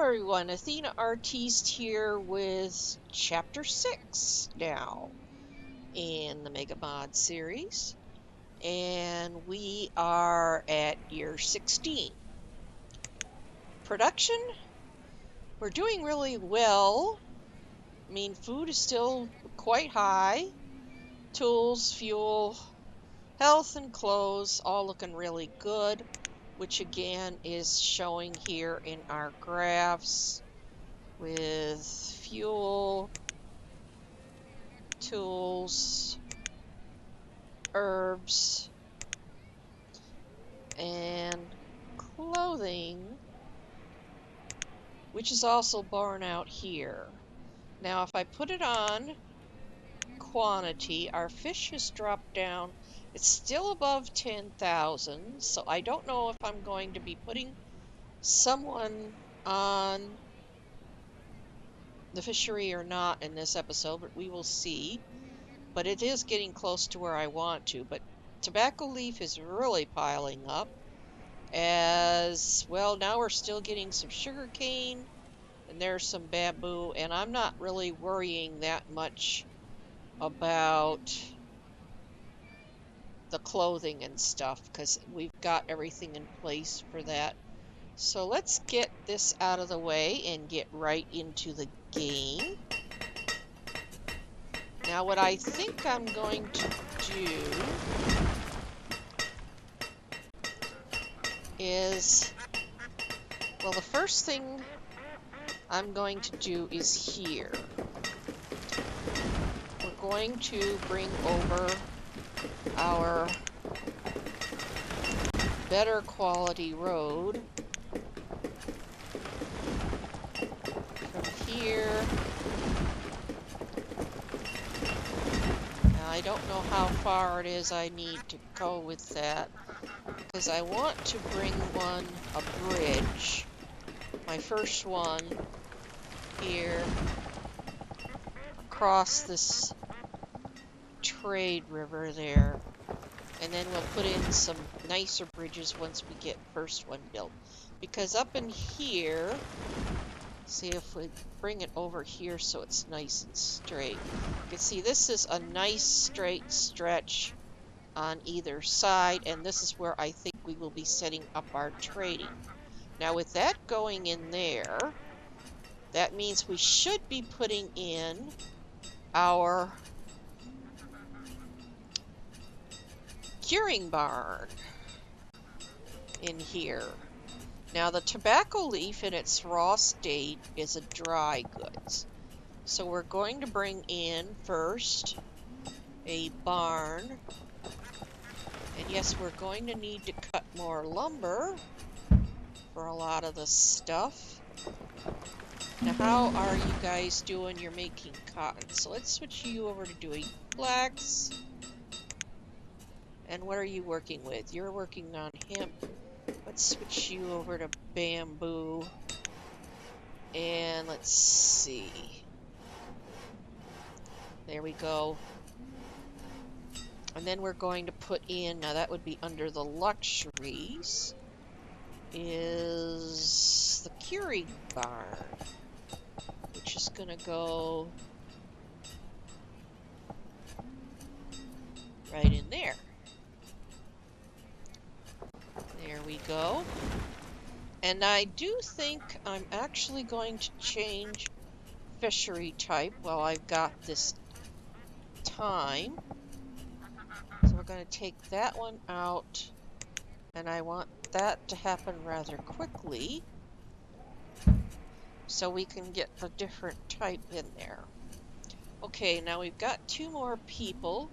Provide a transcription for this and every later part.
everyone, Athena Artiste here with Chapter 6 now in the Mega Mod series. And we are at year 16. Production, we're doing really well. I mean, food is still quite high. Tools, fuel, health, and clothes all looking really good, which again is showing here in our graphs with fuel, tools, herbs, and clothing, which is also borne out here. Now, if I put it on quantity, our fish has dropped down. It's still above 10,000, so I don't know if I'm going to be putting someone on the fishery or not in this episode, but we will see. But it is getting close to where I want to. But tobacco leaf is really piling up. As well, now we're still getting some sugar cane, and there's some bamboo, and I'm not really worrying that much about the clothing and stuff because we've got everything in place for that. So let's get this out of the way and get right into the game. Now what I think I'm going to do is, well, the first thing I'm going to do is here. We're going to bring over our better quality road from here. Now, I don't know how far it is I need to go with that, because I want to bring a bridge, my first one, here across this trade river there, and then we'll put in some nicer bridges once we get first one built, because up in here, see if we bring it over here so it's nice and straight. You can see this is a nice straight stretch on either side, and this is where I think we will be setting up our trading. Now with that going in there, that means we should be putting in our curing barn in here. Now the tobacco leaf in its raw state is a dry goods. So we're going to bring in first a barn. And yes, we're going to need to cut more lumber for a lot of the stuff. Now how are you guys doing? You're making cotton. So let's switch you over to doing flax. And what are you working with? You're working on hemp. Let's switch you over to bamboo. And let's see. There we go. And then we're going to put in, now that would be under the luxuries, is the curing barn, which is going to go right in there. There we go. And I do think I'm actually going to change fishery type while I've got this time. So we're going to take that one out, and I want that to happen rather quickly so we can get a different type in there. Okay, now we've got two more people,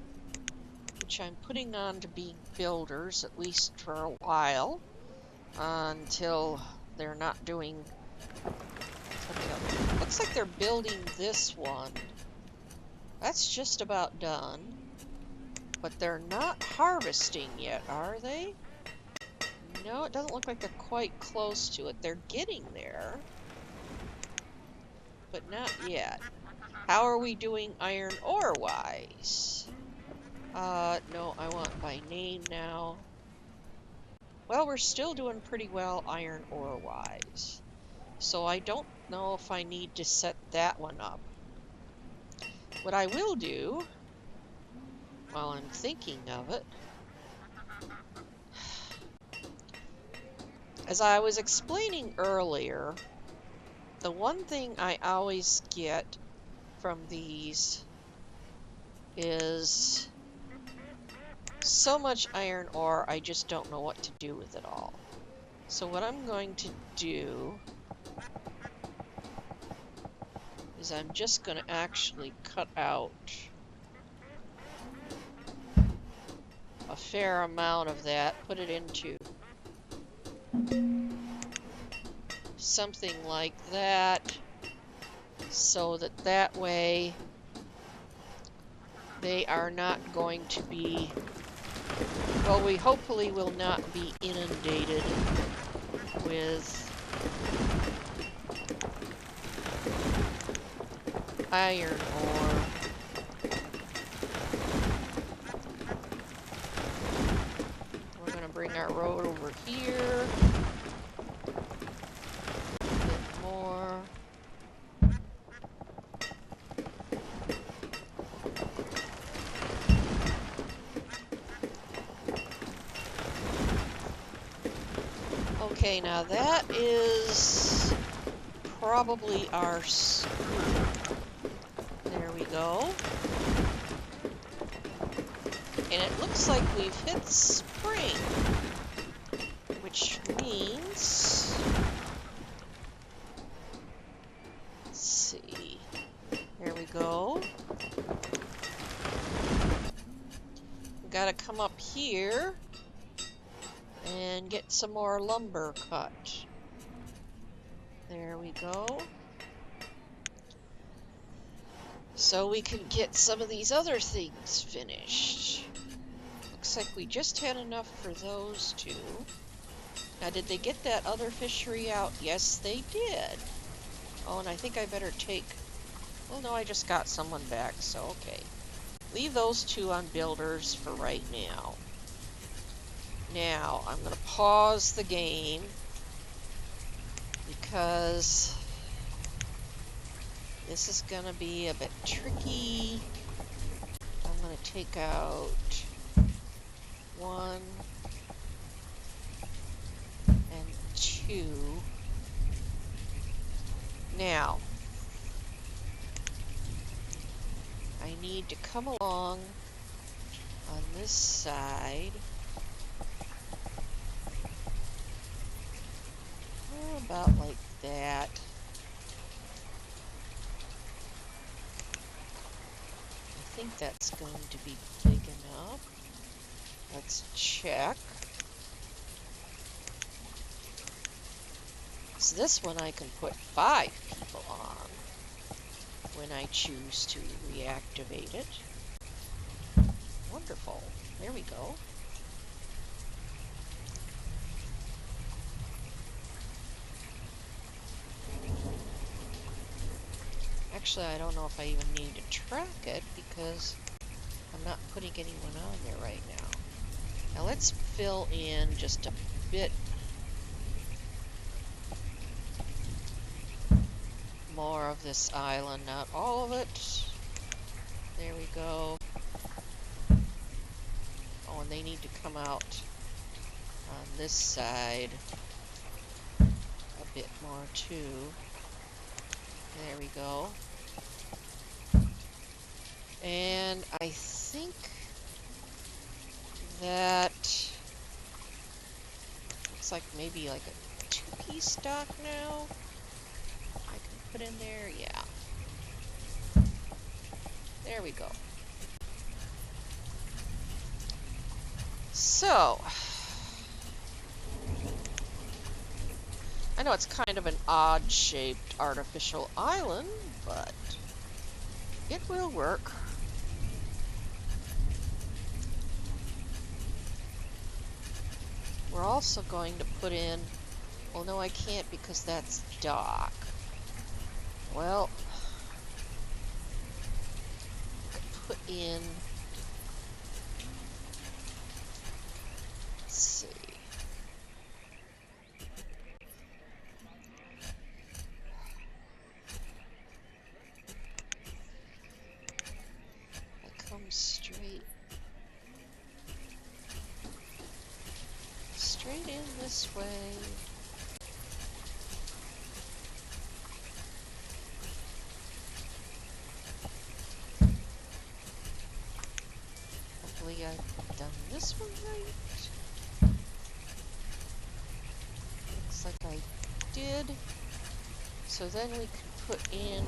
which I'm putting on to be builders, at least for a while, until they're not doing something else. Looks like they're building this one. That's just about done. But they're not harvesting yet, are they? No, it doesn't look like they're quite close to it. They're getting there, but not yet. How are we doing iron ore-wise? No, I want by name now. Well, we're still doing pretty well iron ore-wise. So I don't know if I need to set that one up. What I will do, while I'm thinking of it, as I was explaining earlier, the one thing I always get from these is so much iron ore, I just don't know what to do with it all. So what I'm going to do is I'm just going to actually cut out a fair amount of that, put it into something like that, so that that way they are not going to be, well, we hopefully will not be inundated with iron ore. We're going to bring our road over here. A bit more. Okay, now that is probably our school. There we go. And it looks like we've hit spring, which means, let's see, there we go. We gotta come up here and get some more lumber cut. There we go. So we can get some of these other things finished. Looks like we just had enough for those two. Now, did they get that other fishery out? Yes, they did. Oh, and I think I better take... Well, no, I just got someone back, so okay. Leave those two on builders for right now. Now, I'm going to pause the game because this is going to be a bit tricky. I'm going to take out 1 and 2. Now, I need to come along on this side. About like that. I think that's going to be big enough. Let's check. So this one I can put 5 people on when I choose to reactivate it. Wonderful. There we go. Actually, I don't know if I even need to track it because I'm not putting anyone on there right now. Now let's fill in just a bit more of this island, not all of it. There we go. Oh, and they need to come out on this side a bit more too. There we go. And I think that looks like maybe like a 2-piece dock now. I can put in there, yeah. There we go. So, I know it's kind of an odd-shaped artificial island, but it will work. We're also going to put in... Well, no, I can't because that's dock. Well, I could put in... Let's see. done this one right? Looks like I did. So then we can put in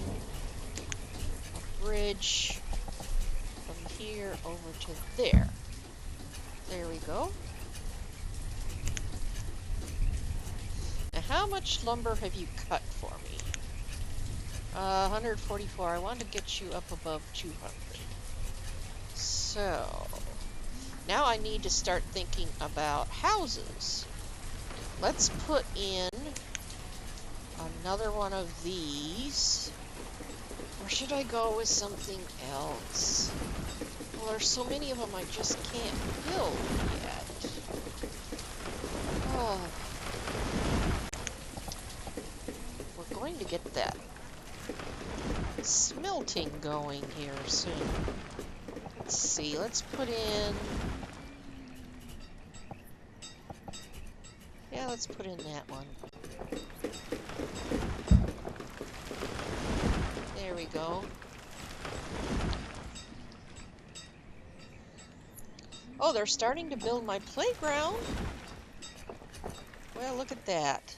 a bridge from here over to there. There we go. Now, how much lumber have you cut for me? 144. I want to get you up above 200. So, now I need to start thinking about houses. Let's put in another one of these. Or should I go with something else? Well, there's so many of them I just can't build yet. Oh. We're going to get that smelting going here soon. Let's see, let's put in... Yeah, let's put in that one. There we go. Oh, they're starting to build my playground. Well, look at that.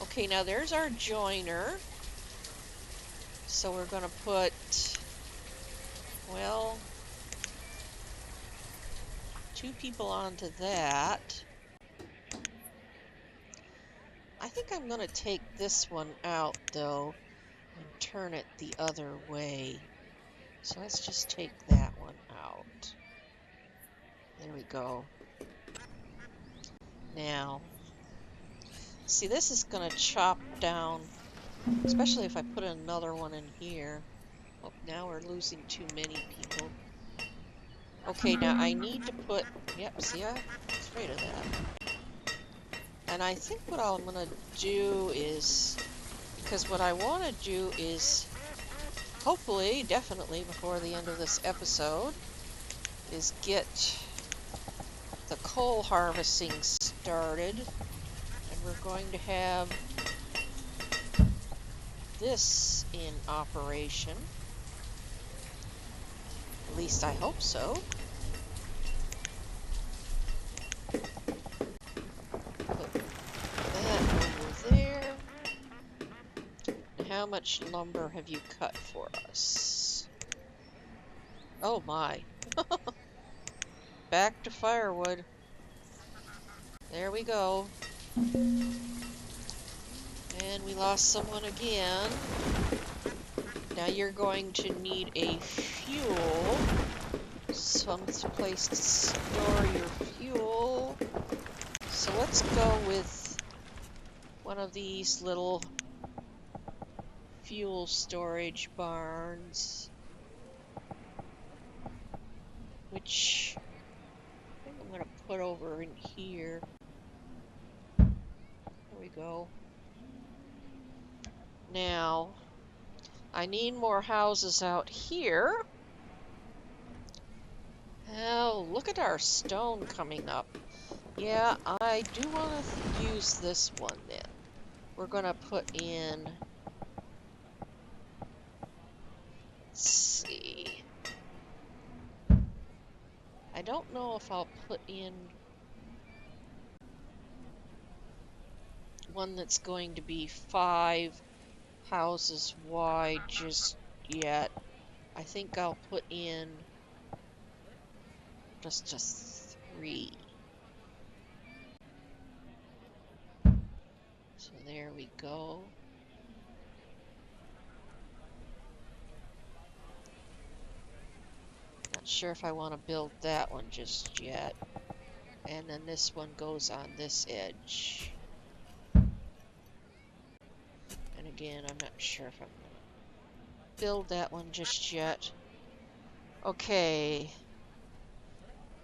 Okay, now there's our joiner. So we're going to put, well, 2 people onto that. I think I'm going to take this one out, though, and turn it the other way. So let's just take that one out. There we go. Now, see, this is going to chop down, especially if I put another one in here. Oh, now we're losing too many people. Okay, now I need to put... Yep, see, I'm afraid of that. And I think what I'm going to do is... Because what I want to do is, hopefully, definitely before the end of this episode, is get the coal harvesting started. And we're going to have this in operation. At least I hope so. Put that over there. And how much lumber have you cut for us? Oh my. Back to firewood. There we go. And we lost someone again. Now you're going to need a fuel. Some place to store your fuel. So let's go with one of these little fuel storage barns. Which I think I'm going to put over in here. There we go. Now, I need more houses out here. Oh, look at our stone coming up. Yeah, I do want to use this one then. We're going to put in... Let's see. I don't know if I'll put in one that's going to be 5 houses wide just yet. I think I'll put in just 3. So there we go. Not sure if I want to build that one just yet. And then this one goes on this edge. And again, I'm not sure if I'm going to build that one just yet. Okay.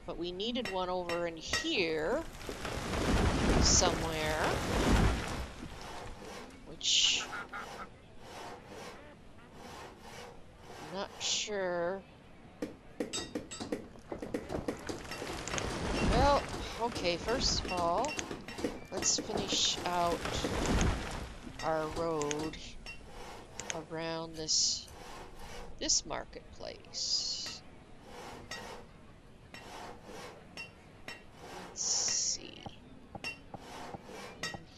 But we needed one over in here somewhere. Which I'm not sure. Well, okay, first of all, let's finish out our road around this marketplace.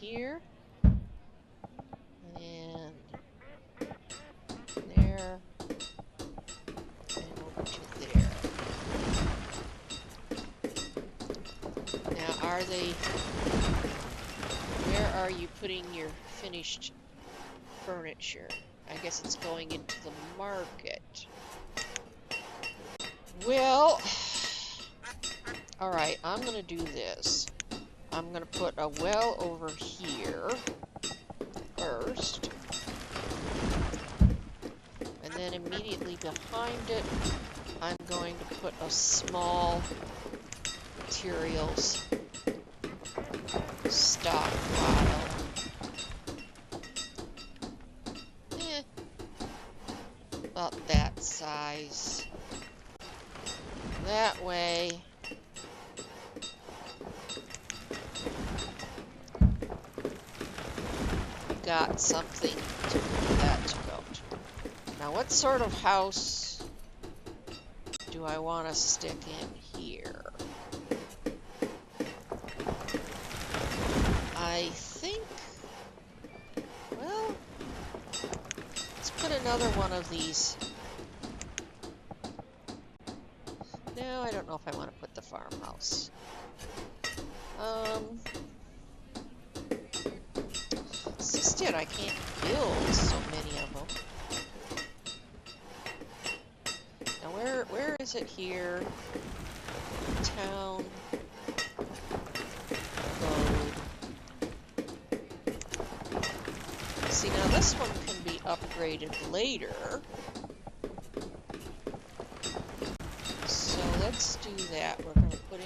here. And there. And over to there. Now, are they... Where are you putting your finished furniture? I guess it's going into the market. Well... Alright, I'm gonna do this. I'm gonna put a well over here first. And then immediately behind it, I'm going to put a small materials stockpile. About that size. That way, got something for that to go to. Now, what sort of house do I want to stick in here? I think, well, let's put another one of these. No, I don't know if I want to put the farmhouse. It's just it, I can't build so many of them. Now where is it here? Town. Load. See, now this one can be upgraded later. So let's do that. We're going to put in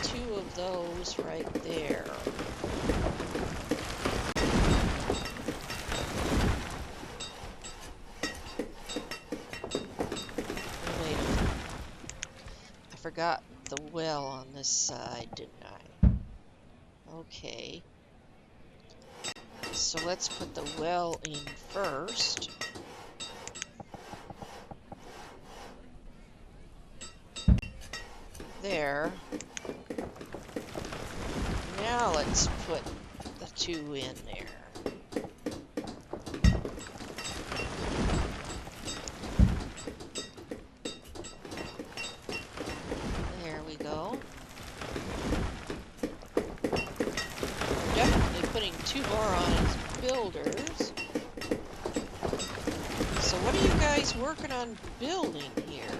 two of those right there. Wait a minute. I forgot the well on this side, didn't I? Okay. So let's put the well in first. There. Now let's put the two in there. There we go. We're definitely putting two more on as builders. So what are you guys working on building here?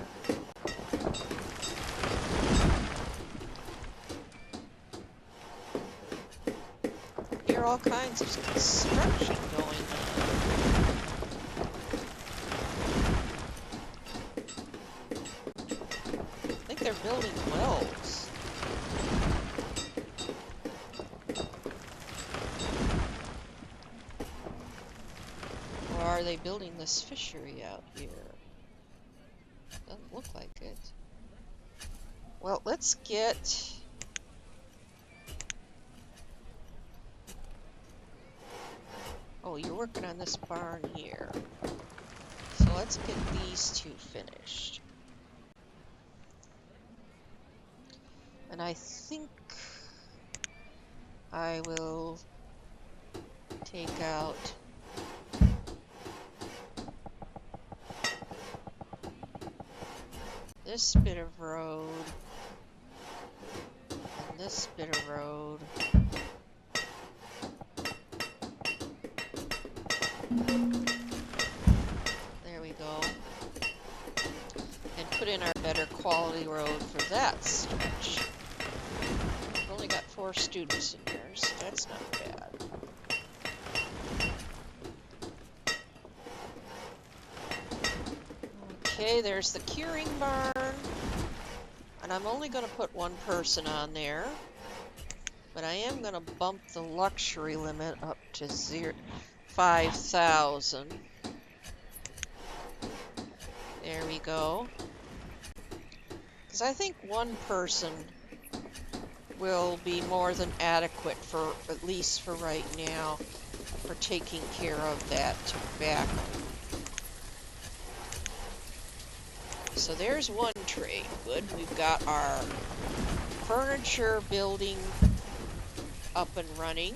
Here are all kinds of construction going on. I think they're building wells. Or are they building this fishery out here? Doesn't look like it. Well, let's get... Oh, you're working on this barn here. So let's get these two finished. And I think I will take out this bit of road and this bit of road. There we go. And put in our better quality road for that stretch. We've only got 4 students in here, so that's not bad. Okay, there's the curing barn. And I'm only going to put 1 person on there. But I am going to bump the luxury limit up to 5,000. There we go. Because I think 1 person will be more than adequate for, at least for right now, for taking care of that tobacco. So there's one trade. Good. We've got our furniture building up and running.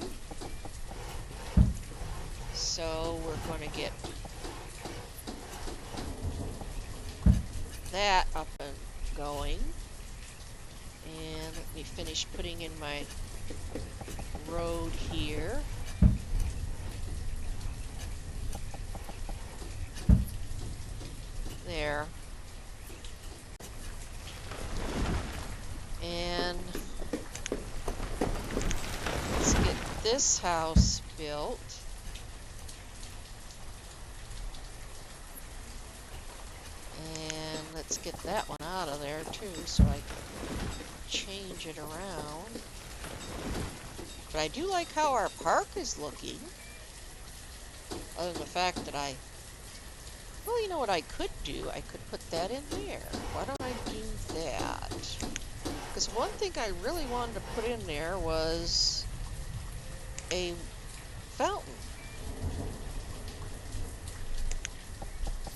So we're going to get that up and going. And let me finish putting in my road here. There. And let's get this house built. And let's get that one out of there too, so I can change it around. But I do like how our park is looking. Other than the fact that well, you know what I could do? I could put that in there. Why don't I do that? Because one thing I really wanted to put in there was a fountain.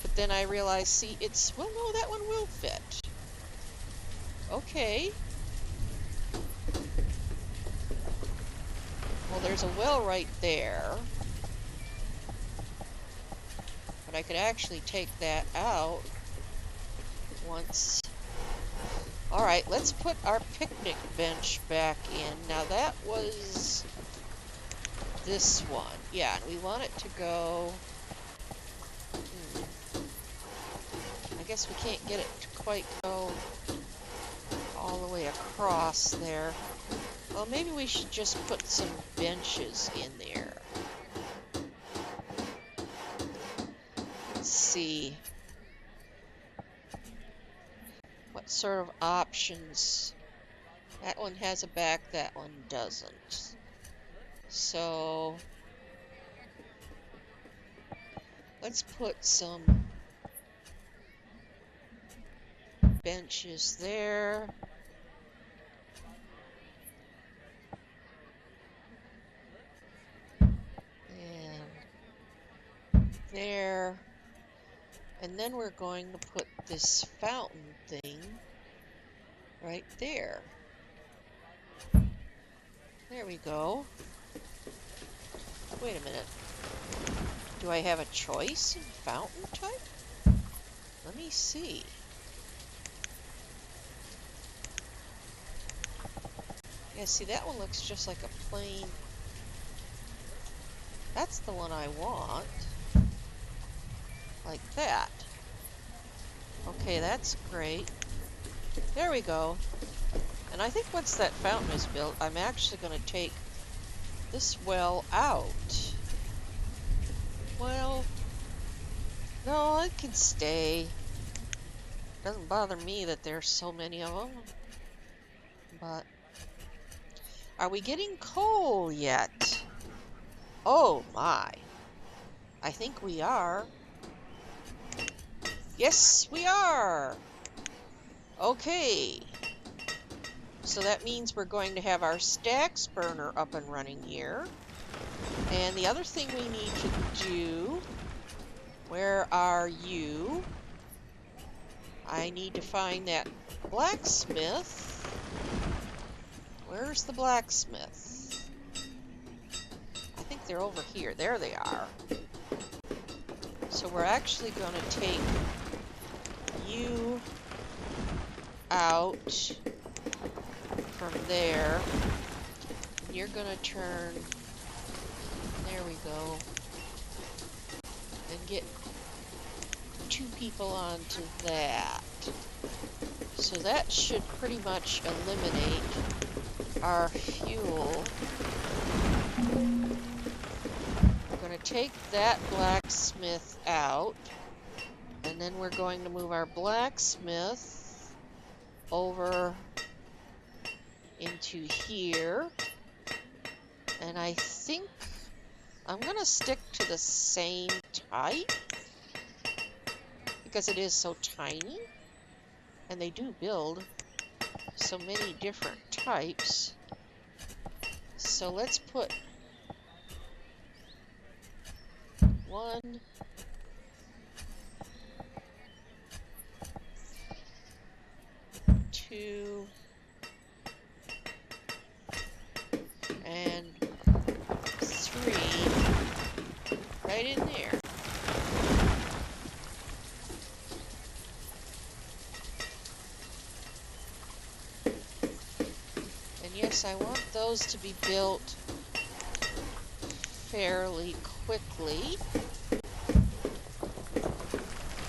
But then I realized, see, well, no, that one will fit. Okay. Well, there's a well right there. But I could actually take that out once. Alright, let's put our picnic bench back in. Now that was this one. Yeah, and we want it to go... I guess we can't get it to quite go all the way across there. Well, maybe we should just put some benches in there. Let's see what sort of options. That one has a back, that one doesn't. So let's put some benches there. And there. And then we're going to put this fountain thing right there. There we go. Wait a minute. Do I have a choice in fountain type? Let me see. Yeah, see, that one looks just like a plain... That's the one I want. Like that. Okay, that's great. There we go. And I think once that fountain is built, I'm actually going to take this well out. Well, no, it can stay. Doesn't bother me that there's so many of them. But are we getting coal yet? Oh my. I think we are. Yes, we are. Okay. So that means we're going to have our stacks burner up and running here. And the other thing we need to do, where are you? I need to find that blacksmith. Where's the blacksmith? I think they're over here. There they are. So we're actually going to take you out from there. And you're going to turn... There we go. And get 2 people onto that. So that should pretty much eliminate our fuel. We're going to take that blacksmith out. And then we're going to move our blacksmith over into here. And I think I'm going to stick to the same type because it is so tiny. And they do build so many different types. So let's put 1, 2, and 3 right in there. And yes, I want those to be built fairly quickly.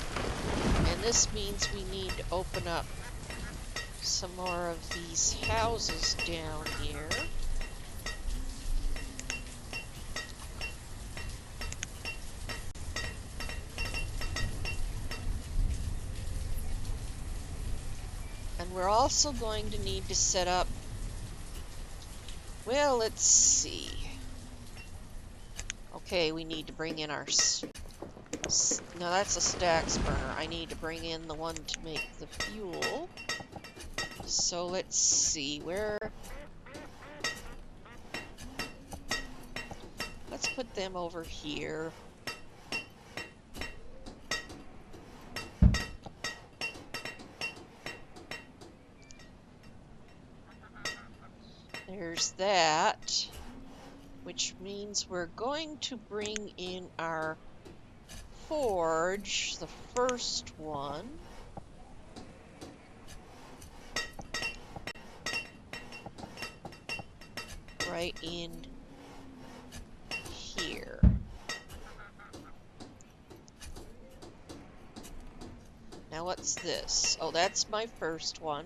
And this means we need to open up some more of these houses down here. And we're also going to need to set up, well, let's see. Okay, we need to bring in our, no, that's a stacks burner. I need to bring in the one to make the fuel. So let's see, let's put them over here. There's that, which means we're going to bring in our forge, the first one. Right in here. Now what's this? Oh, that's my first one.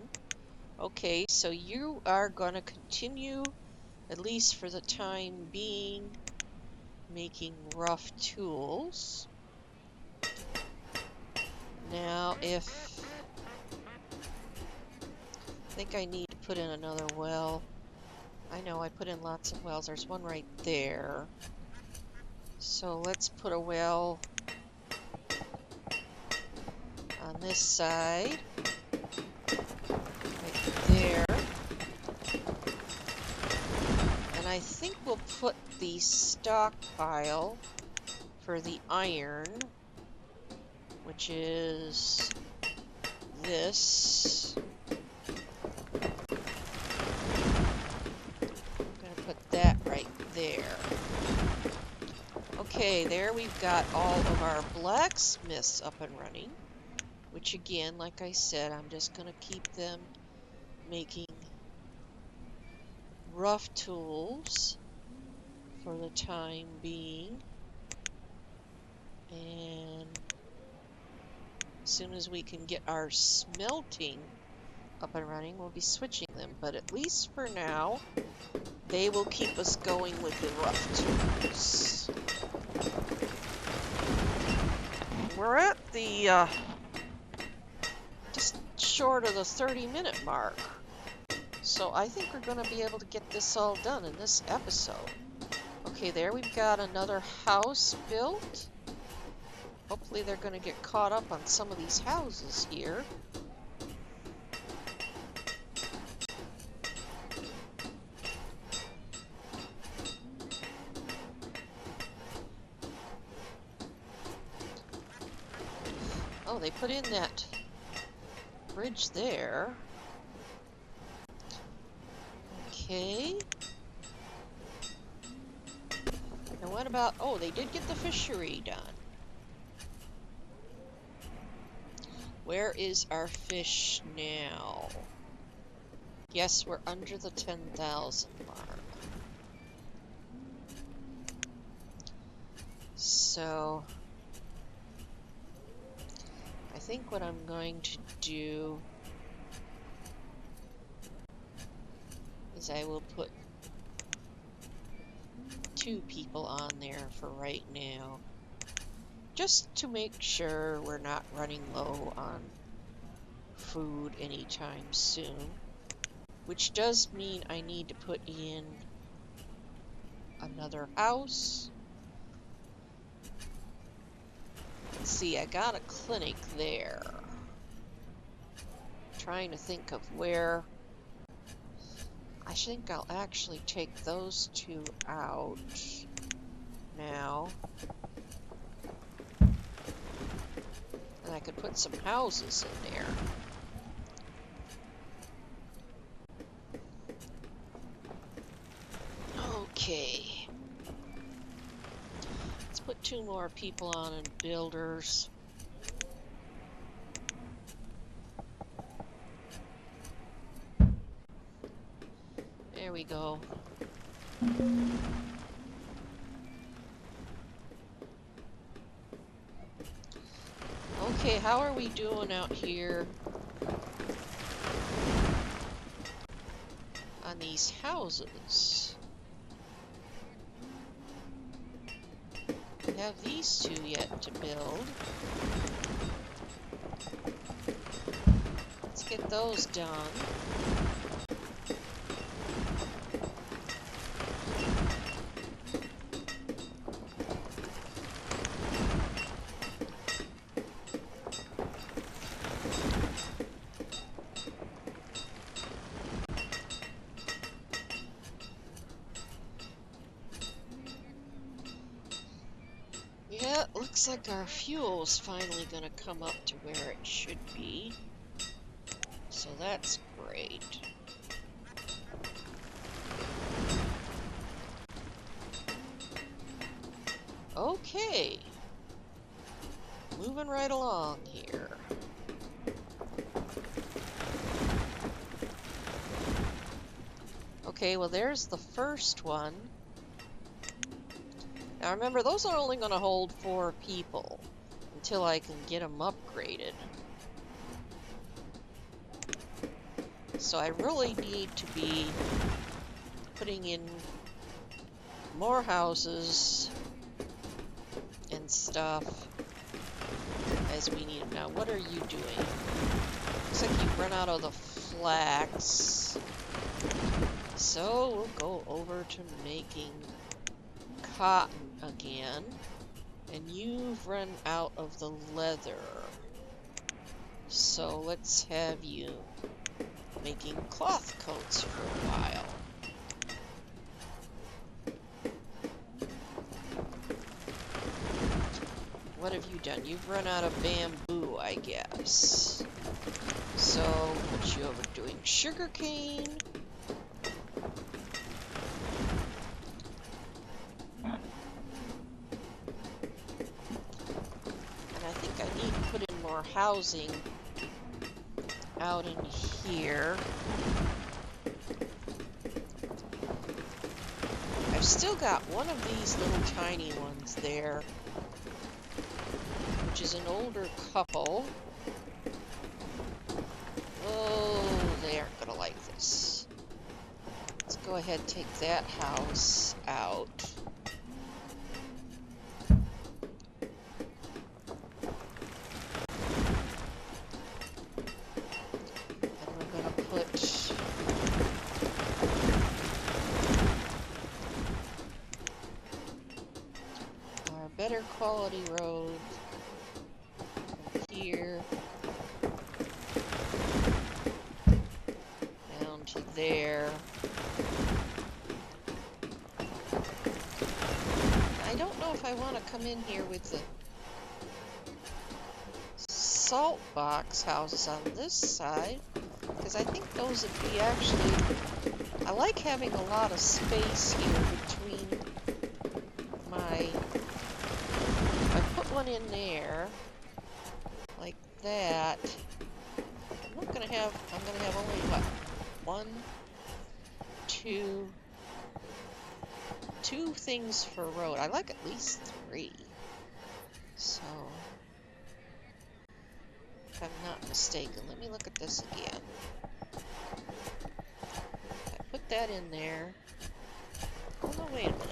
Okay, so you are going to continue, at least for the time being, making rough tools. Now, I think I need to put in another well. I know I put in lots of wells. There's one right there. So let's put a well on this side. Right there. And I think we'll put the stockpile for the iron, which is this. I'm going to put that right there. Okay, there we've got all of our blacksmiths up and running, which again, like I said, I'm just going to keep them making rough tools for the time being. And as soon as we can get our smelting up and running, we'll be switching them. But at least for now, they will keep us going with the rough tools. We're at the, just short of the 30-minute mark. So I think we're going to be able to get this all done in this episode. Okay, there we've got another house built. Hopefully they're going to get caught up on some of these houses here. Oh, they put in that bridge there. Okay. And what about... oh, they did get the fishery done. Where is our fish now? Yes, we're under the 10,000 mark. So... I think what I'm going to do is I will put 2 people on there for right now, just to make sure we're not running low on food anytime soon, which does mean I need to put in another house. Let's see, I got a clinic there. Trying to think of where. I think I'll actually take those 2 out now. And I could put some houses in there. Okay. Let's put 2 more people on in builders. There we go. Okay, how are we doing out here on these houses? We have these 2 yet to build. Let's get those done. Yeah, it looks like our fuel's finally gonna come up to where it should be. So that's great. Okay. Moving right along here. Okay, well there's the first one. Now remember, those are only going to hold 4 people until I can get them upgraded. So I really need to be putting in more houses and stuff as we need them. Now, what are you doing? Looks like you've run out of the flax. So we'll go over to making cotton again. And you've run out of the leather. So let's have you making cloth coats for a while. What have you done? You've run out of bamboo, I guess. So, what you over doing? Sugarcane? And I think I need to put in more housing out in here. I've still got one of these little tiny ones there, which is an older couple. Oh, they aren't gonna like this. Let's go ahead and take that house out. And we're gonna put our better quality road here down to there. I don't know if I want to come in here with the salt box houses on this side, because I think those would be actually... I like having a lot of space here between my... I put one in there, like that. I'm gonna have only, what, 1, 2... 2 things for road. I like at least 3. So, if I'm not mistaken, let me look at this again. I put that in there. Oh no, wait a minute.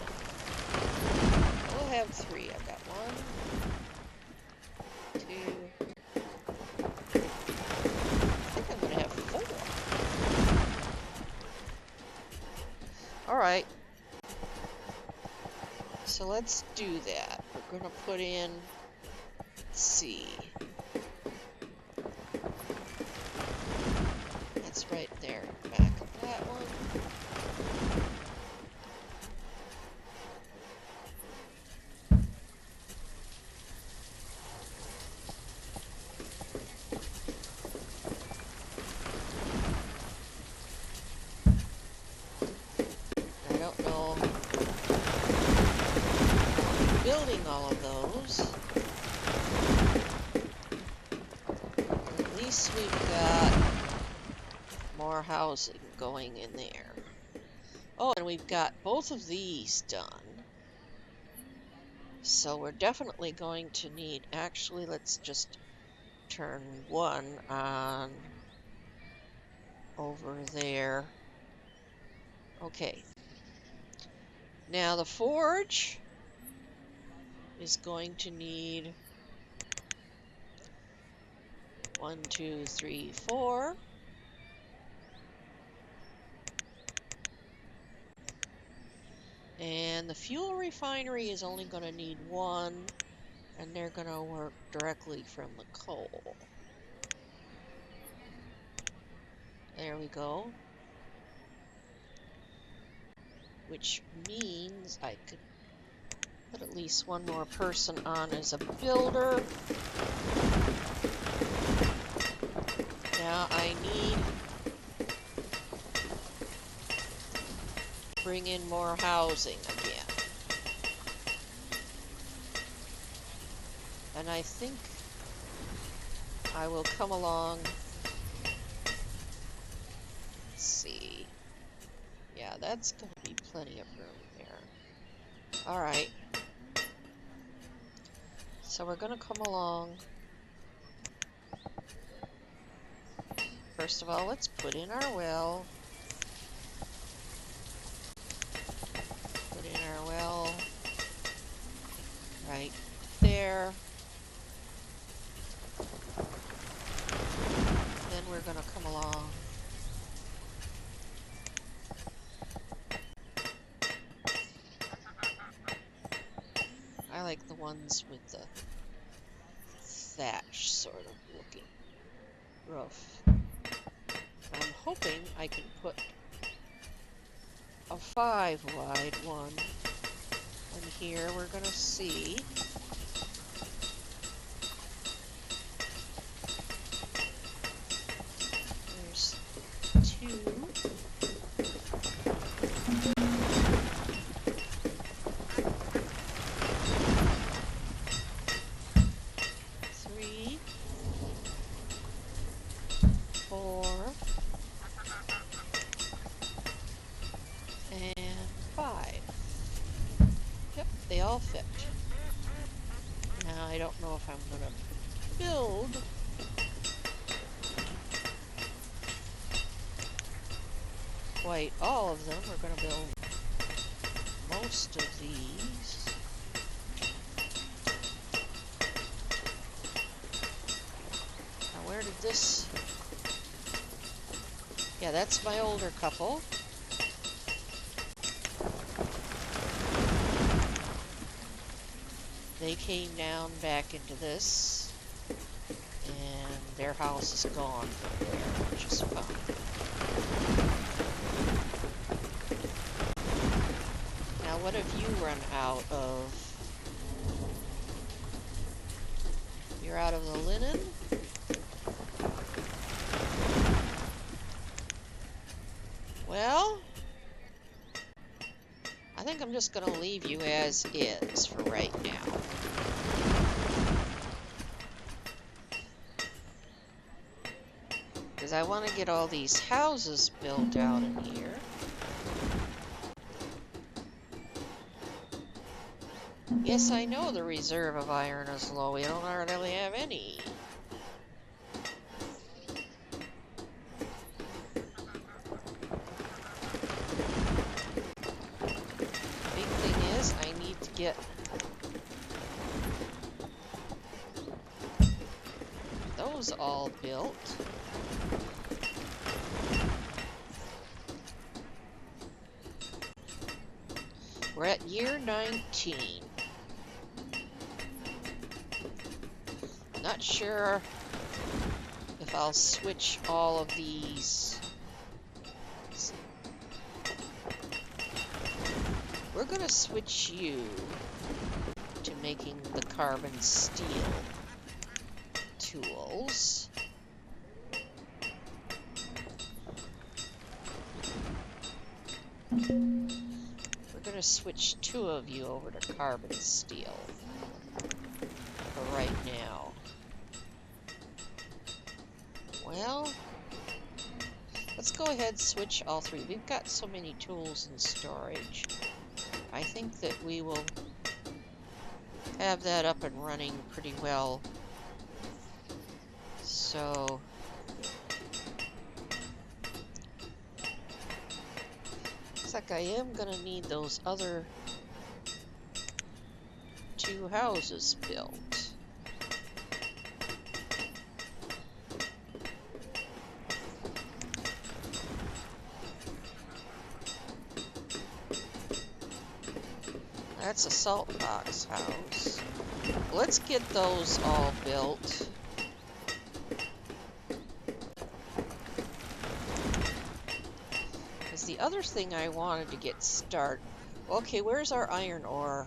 We'll have 3. I've got 1, 2. I think I'm gonna have 4. Alright. So let's do that. We're gonna put in, let's see. That's right there, back of that one. I don't know we've got more housing going in there. Oh, and we've got both of these done. So we're definitely going to need... Actually, let's just turn one on over there. Okay. Now the forge is going to need 1, 2, 3, 4. And the fuel refinery is only going to need 1, and they're going to work directly from the coal. There we go. Which means I could put at least one more person on as a builder. Now I need to bring in more housing again. And I think I will come along. Let's see. Yeah, that's going to be plenty of room there. Alright. So we're going to come along. First of all, let's put in our well. Put in our well right there. Then we're going to come along. I like the ones with the thatch sort of looking roof. I'm hoping I can put a 5-wide one. And here we're going to see. There's 2. 3, 4, and 5. Yep, they all fit. Now I don't know if I'm going to build quite all of them. We're going to build most of these. Now where did this... Yeah, that's my older couple. They came down back into this, and their house is gone from there, which is fine. Now, what have you run out of? You're out of the linen? Well, I think I'm just going to leave you as is for right now. Because I want to get all these houses built out in here. Yes, I know the reserve of iron is low. We don't hardly have any. Big thing is, I need to get those all built. We're at year 19. Not sure if I'll switch all of these. We're gonna switch you to making the carbon steel tools. We're gonna switch 2 of you over to carbon steel for right now. Well, let's go ahead and switch all three. We've got so many tools in storage. I think that we will have that up and running pretty well. So looks like I am gonna need those other two houses built. That's a salt box house. Let's get those all built. Because the other thing I wanted to get started... Okay, where's our iron ore?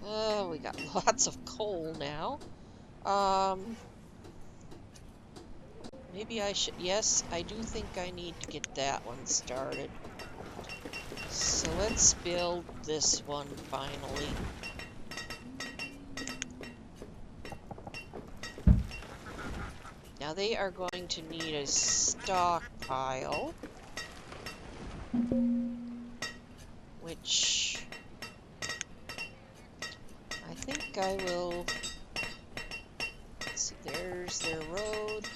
Oh, we got lots of coal now. Maybe I should... Yes, I do think I need to get that one started. So let's build this one finally. Now they are going to need a stockpile, which I think I will... Let's see, there's their road.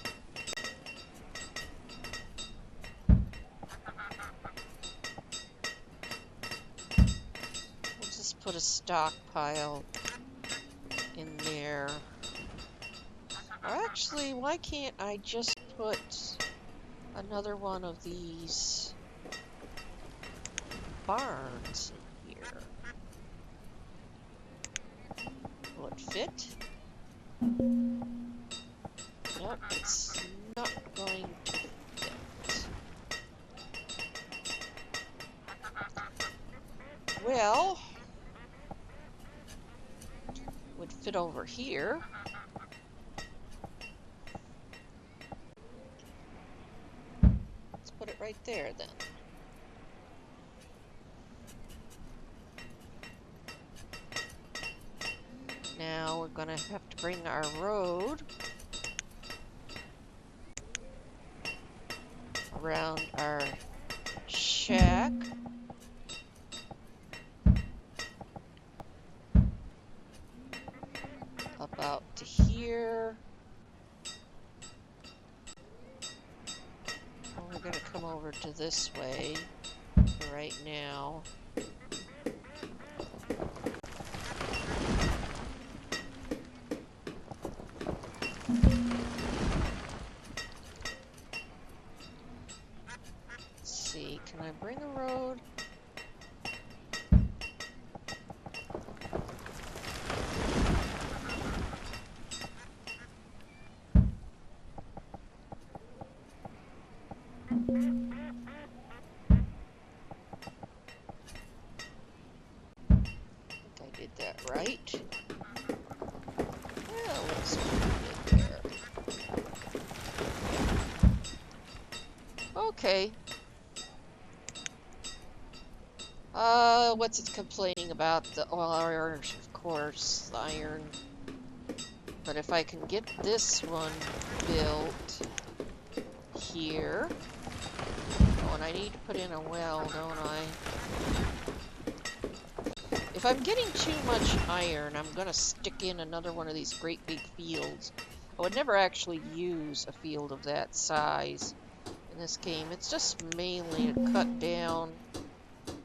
We'll just put a stockpile in there. Or actually, why can't I just put another one of these barns in here? Will it fit? Nope, it's not going to fit. Well, would fit over here. Let's put it right there then. Now we're gonna have to bring our road around our shack. Up out to here. And we're gonna come over to this way for right now. Can I bring a road? I think I did that right. Well, looks pretty good there. Okay. What's it complaining about? The iron, of course, the iron. But if I can get this one built here. Oh, and I need to put in a well, don't I? If I'm getting too much iron, I'm gonna stick in another one of these great big fields. I would never actually use a field of that size in this game. It's just mainly to cut down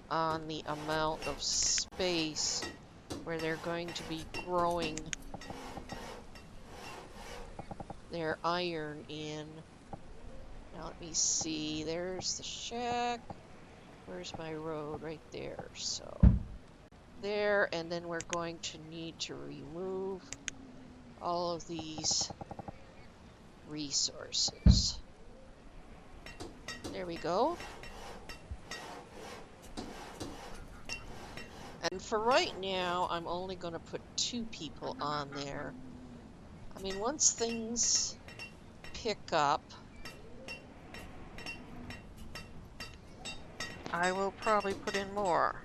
on the amount of space where they're going to be growing their iron in. Now let me see, there's the shack. Where's my road? Right there. So there, and then we're going to need to remove all of these resources. There we go. And for right now, I'm only going to put 2 people on there. I mean, once things pick up, I will probably put in more.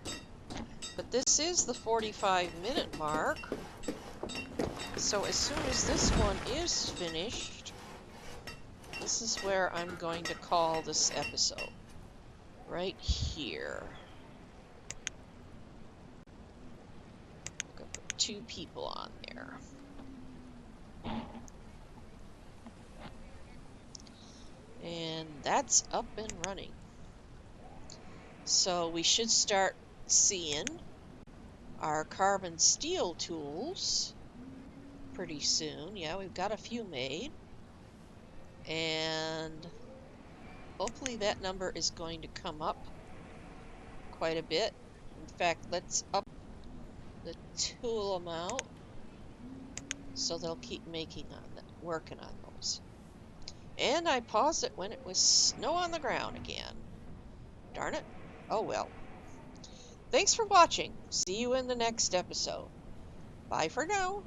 But this is the 45-minute mark. So as soon as this one is finished, this is where I'm going to call this episode. Right here. I'm going to put 2 people on there. And that's up and running. So we should start seeing our carbon steel tools pretty soon. Yeah, we've got a few made. And hopefully that number is going to come up quite a bit. In fact, let's up the tool amount so they'll keep working on those. And I paused it when it was snow on the ground again. Darn it. Oh well. Thanks for watching. See you in the next episode. Bye for now.